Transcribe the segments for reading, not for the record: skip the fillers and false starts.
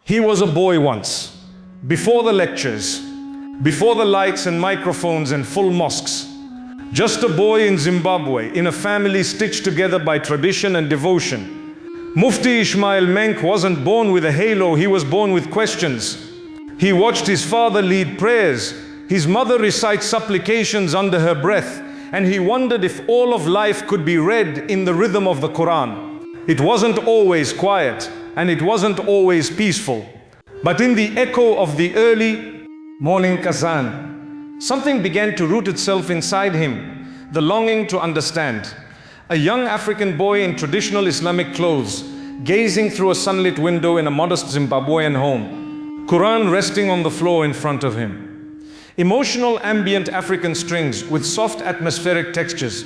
He was a boy once, before the lectures, before the lights and microphones and full mosques. Just a boy in Zimbabwe, in a family stitched together by tradition and devotion. Mufti Menk wasn't born with a halo, he was born with questions. He watched his father lead prayers, his mother recite supplications under her breath, and he wondered if all of life could be read in the rhythm of the Quran. It wasn't always quiet, and it wasn't always peaceful. But in the echo of the early morning Kazan, something began to root itself inside him, the longing to understand. A young African boy in traditional Islamic clothes, gazing through a sunlit window in a modest Zimbabwean home, Quran resting on the floor in front of him. Emotional ambient African strings with soft atmospheric textures.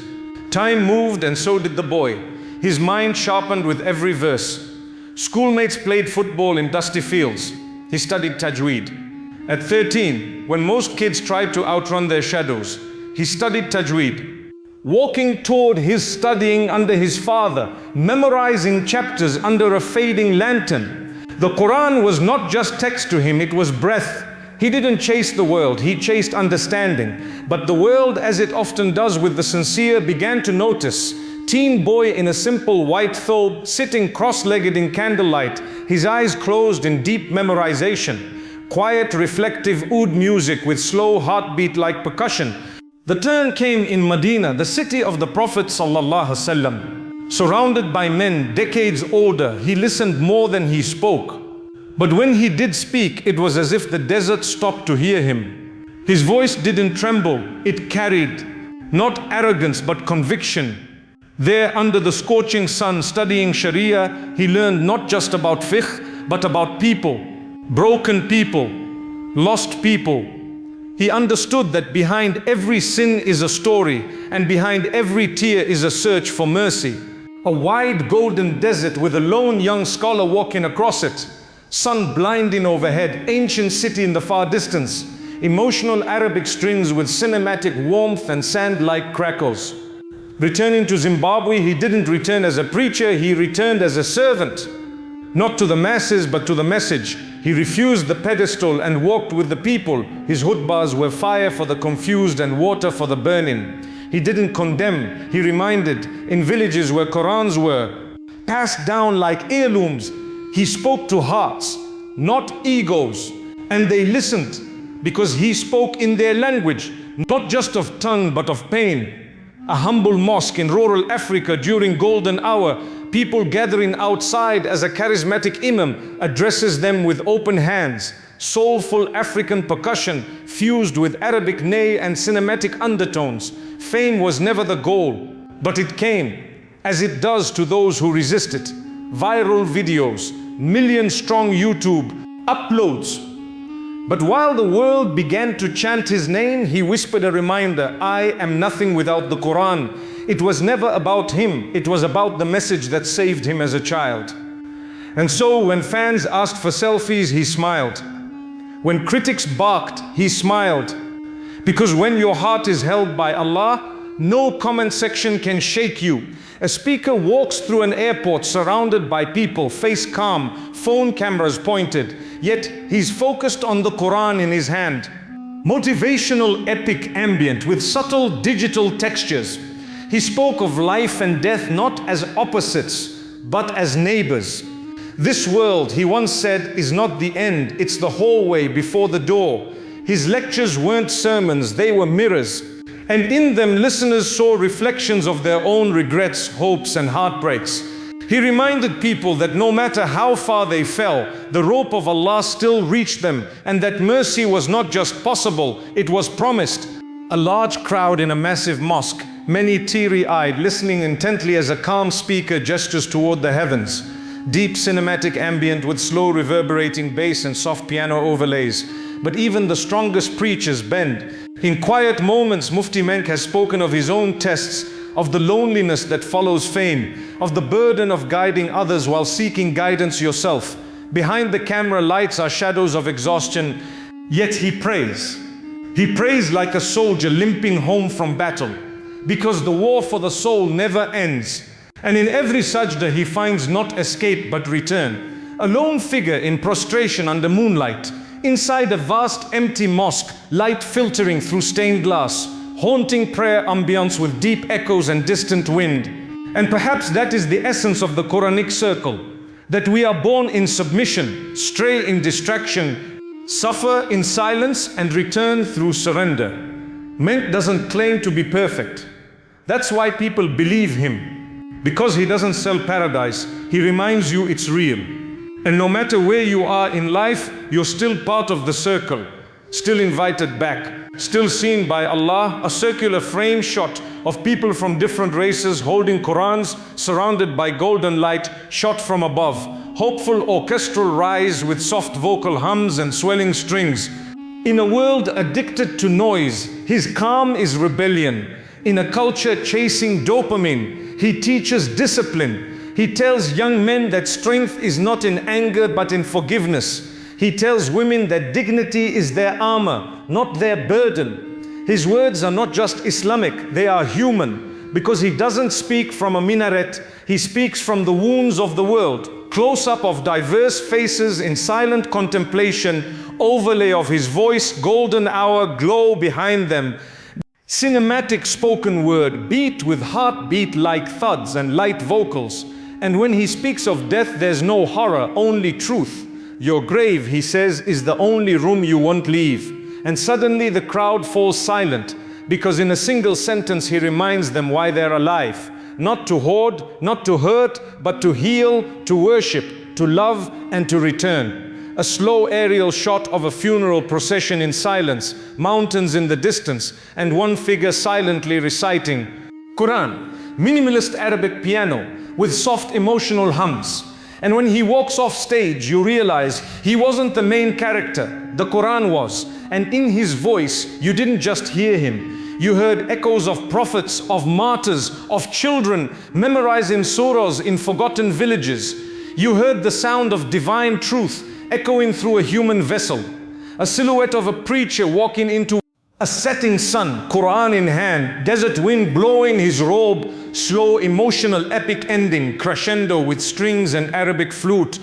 Time moved and so did the boy, his mind sharpened with every verse. Schoolmates played football in dusty fields. He studied tajweed. At 13, when most kids tried to outrun their shadows, he studied tajweed. Walking toward his studying under his father, memorizing chapters under a fading lantern. The Quran was not just text to him, it was breath. He didn't chase the world, he chased understanding. But the world, as it often does with the sincere, began to notice. Teen boy in a simple white thobe, sitting cross-legged in candlelight, his eyes closed in deep memorization. Quiet, reflective oud music with slow heartbeat like percussion. The turn came in Medina, the city of the Prophet ﷺ. Surrounded by men decades older, he listened more than he spoke. But when he did speak, it was as if the desert stopped to hear him. His voice didn't tremble, it carried not arrogance but conviction. There under the scorching sun, studying Sharia, he learned not just about fiqh, but about people, broken people, lost people. He understood that behind every sin is a story, and behind every tear is a search for mercy. A wide golden desert with a lone young scholar walking across it. Sun blinding overhead, ancient city in the far distance. Emotional Arabic strings with cinematic warmth and sand-like crackles. Returning to Zimbabwe, he didn't return as a preacher, he returned as a servant. Not to the masses, but to the message. He refused the pedestal and walked with the people. His khutbahs were fire for the confused and water for the burning. He didn't condemn, he reminded. In villages where Qurans were passed down like heirlooms, he spoke to hearts, not egos. And they listened because he spoke in their language, not just of tongue, but of pain. A humble mosque in rural Africa during golden hour, people gathering outside as a charismatic imam addresses them with open hands. Soulful African percussion fused with Arabic neigh and cinematic undertones. Fame was never the goal, but it came, as it does to those who resist it. Viral videos, million-strong YouTube uploads. But while the world began to chant his name, he whispered a reminder, I am nothing without the Quran. It was never about him, it was about the message that saved him as a child. And so when fans asked for selfies, he smiled. When critics barked, he smiled. Because when your heart is held by Allah, no comment section can shake you. A speaker walks through an airport surrounded by people, face calm, phone cameras pointed, yet he's focused on the Quran in his hand. Motivational epic ambient with subtle digital textures. He spoke of life and death not as opposites, but as neighbors. This world, he once said, is not the end, it's the hallway before the door. His lectures weren't sermons, they were mirrors. And in them, listeners saw reflections of their own regrets, hopes, and heartbreaks. He reminded people that no matter how far they fell, the rope of Allah still reached them, and that mercy was not just possible, it was promised. A large crowd in a massive mosque, many teary-eyed, listening intently as a calm speaker gestures toward the heavens. Deep cinematic ambient with slow reverberating bass and soft piano overlays. But even the strongest preachers bend. In quiet moments, Mufti Menk has spoken of his own tests, of the loneliness that follows fame, of the burden of guiding others while seeking guidance yourself. Behind the camera lights are shadows of exhaustion, yet he prays. He prays like a soldier limping home from battle, because the war for the soul never ends. And in every sajda he finds not escape but return. A lone figure in prostration under moonlight, inside a vast empty mosque, light filtering through stained glass, haunting prayer ambience with deep echoes and distant wind. And perhaps that is the essence of the Quranic circle, that we are born in submission, stray in distraction, suffer in silence, and return through surrender. Menk doesn't claim to be perfect. That's why people believe him. Because he doesn't sell paradise, he reminds you it's real. And no matter where you are in life, you're still part of the circle, still invited back, still seen by Allah, a circular frame shot of people from different races holding Qurans, surrounded by golden light shot from above, hopeful orchestral rise with soft vocal hums and swelling strings. In a world addicted to noise, his calm is rebellion. In a culture chasing dopamine, he teaches discipline. He tells young men that strength is not in anger but in forgiveness. He tells women that dignity is their armor, not their burden. His words are not just Islamic, they are human, because he doesn't speak from a minaret, he speaks from the wounds of the world. Close-up of diverse faces in silent contemplation, overlay of his voice, golden hour glow behind them. Cinematic spoken word, beat with heartbeat like thuds and light vocals. And when he speaks of death, there's no horror, only truth. Your grave, he says, is the only room you won't leave. And suddenly the crowd falls silent, because in a single sentence he reminds them why they're alive. Not to hoard, not to hurt, but to heal, to worship, to love, and to return. A slow aerial shot of a funeral procession in silence, mountains in the distance, and one figure silently reciting Quran, minimalist Arabic piano, with soft emotional hums. And when he walks off stage, you realize he wasn't the main character, the Quran was. And in his voice, you didn't just hear him. You heard echoes of prophets, of martyrs, of children memorizing surahs in forgotten villages. You heard the sound of divine truth echoing through a human vessel. A silhouette of a preacher walking into a setting sun, Quran in hand, desert wind blowing his robe, slow, emotional, epic ending, crescendo with strings and Arabic flute.